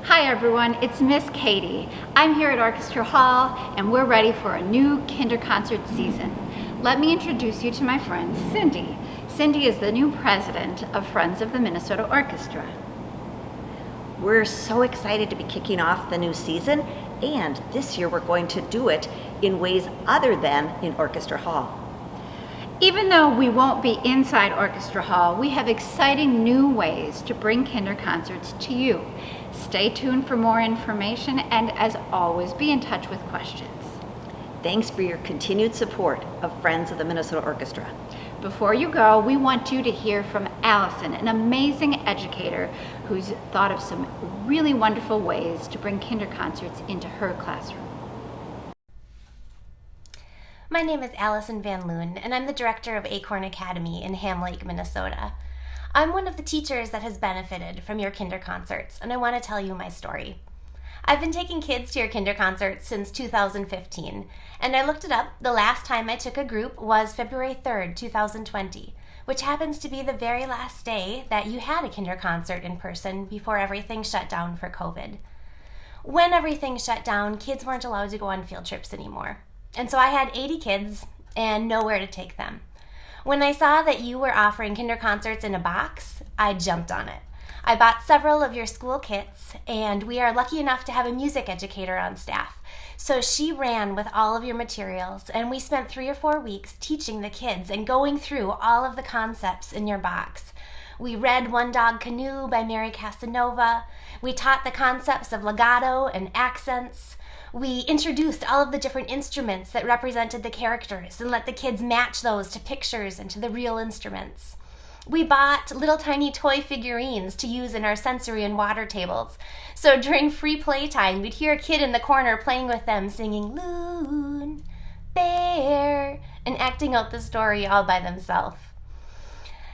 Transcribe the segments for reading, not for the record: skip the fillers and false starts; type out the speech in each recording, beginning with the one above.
Hi everyone, it's Miss Katie. I'm here at Orchestra Hall and we're ready for a new kinder concert season. Let me introduce you to my friend Cindy. Cindy is the new president of Friends of the Minnesota Orchestra. We're so excited to be kicking off the new season, and this year we're going to do it in ways other than in Orchestra Hall. Even though we won't be inside Orchestra Hall, we have exciting new ways to bring kinder concerts to you. Stay tuned for more information, and as always, be in touch with questions. Thanks for your continued support of Friends of the Minnesota Orchestra. Before you go, we want you to hear from Allison, an amazing educator who's thought of some really wonderful ways to bring kinder concerts into her classroom. My name is Allison Van Loon, and I'm the director of Acorn Academy in Ham Lake, Minnesota. I'm one of the teachers that has benefited from your kinder concerts, and I want to tell you my story. I've been taking kids to your kinder concerts since 2015, and I looked it up. The last time I took a group was February 3rd, 2020, which happens to be the very last day that you had a kinder concert in person before everything shut down for COVID. When everything shut down, kids weren't allowed to go on field trips anymore. And so I had 80 kids and nowhere to take them. When I saw that you were offering kinder concerts in a box, I jumped on it. I bought several of your school kits, and we are lucky enough to have a music educator on staff. So she ran with all of your materials, and we spent 3 or 4 weeks teaching the kids and going through all of the concepts in your box. We read One Dog Canoe by Mary Casanova. We taught the concepts of legato and accents. We introduced all of the different instruments that represented the characters and let the kids match those to pictures and to the real instruments. We bought little tiny toy figurines to use in our sensory and water tables. So during free playtime, we'd hear a kid in the corner playing with them, singing Loon, Bear, and acting out the story all by themselves.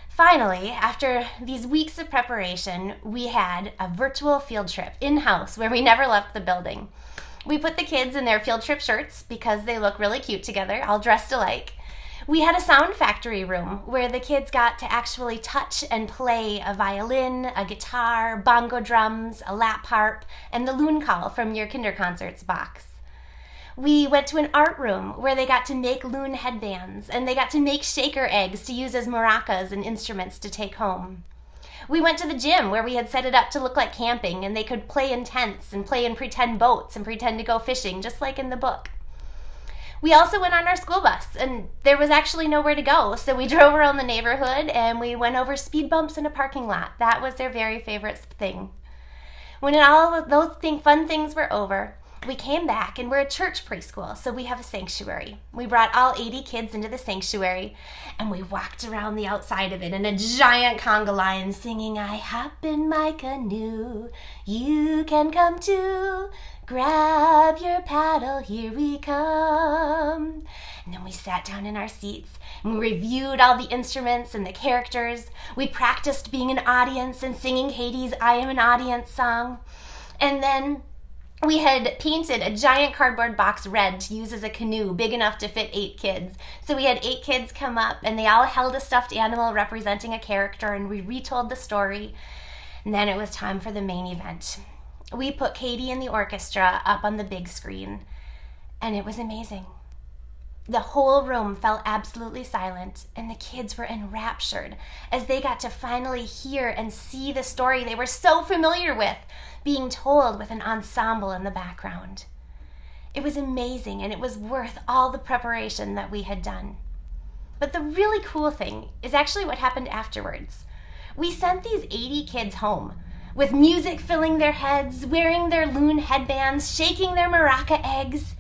Finally, after these weeks of preparation, we had a virtual field trip in-house where we never left the building. We put the kids in their field trip shirts because they look really cute together, all dressed alike. We had a sound factory room where the kids got to actually touch and play a violin, a guitar, bongo drums, a lap harp, and the loon call from your kinder concerts box. We went to an art room where they got to make loon headbands, and they got to make shaker eggs to use as maracas and instruments to take home. We went to the gym where we had set it up to look like camping, and they could play in tents and play in pretend boats and pretend to go fishing, just like in the book. We also went on our school bus, and there was actually nowhere to go, so we drove around the neighborhood and we went over speed bumps in a parking lot. That was their very favorite thing. When all of those fun things were over, we came back, and we're a church preschool, so we have a sanctuary. We brought all 80 kids into the sanctuary, and we walked around the outside of it in a giant conga line singing, I hop in my canoe, you can come too, grab your paddle, here we come. And then we sat down in our seats, and we reviewed all the instruments and the characters. We practiced being an audience and singing Hades' I Am an Audience song. And then we had painted a giant cardboard box red to use as a canoe big enough to fit 8 kids. So we had 8 kids come up, and they all held a stuffed animal representing a character, and we retold the story. And then it was time for the main event. We put Katie and the orchestra up on the big screen, and it was amazing. The whole room fell absolutely silent, and the kids were enraptured as they got to finally hear and see the story they were so familiar with being told with an ensemble in the background. It was amazing, and it was worth all the preparation that we had done. But the really cool thing is actually what happened afterwards. We sent these 80 kids home with music filling their heads, wearing their loon headbands, shaking their maraca eggs.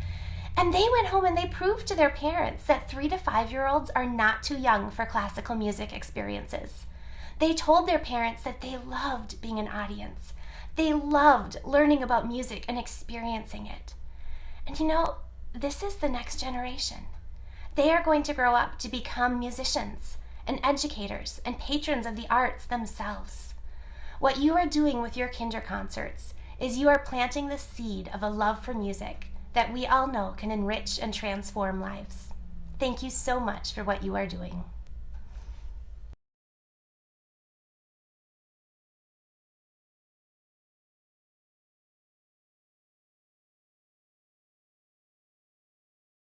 And they went home and they proved to their parents that 3 to 5-year-olds are not too young for classical music experiences. They told their parents that they loved being an audience. They loved learning about music and experiencing it. And you know, this is the next generation. They are going to grow up to become musicians and educators and patrons of the arts themselves. What you are doing with your kinder concerts is you are planting the seed of a love for music that we all know can enrich and transform lives. Thank you so much for what you are doing.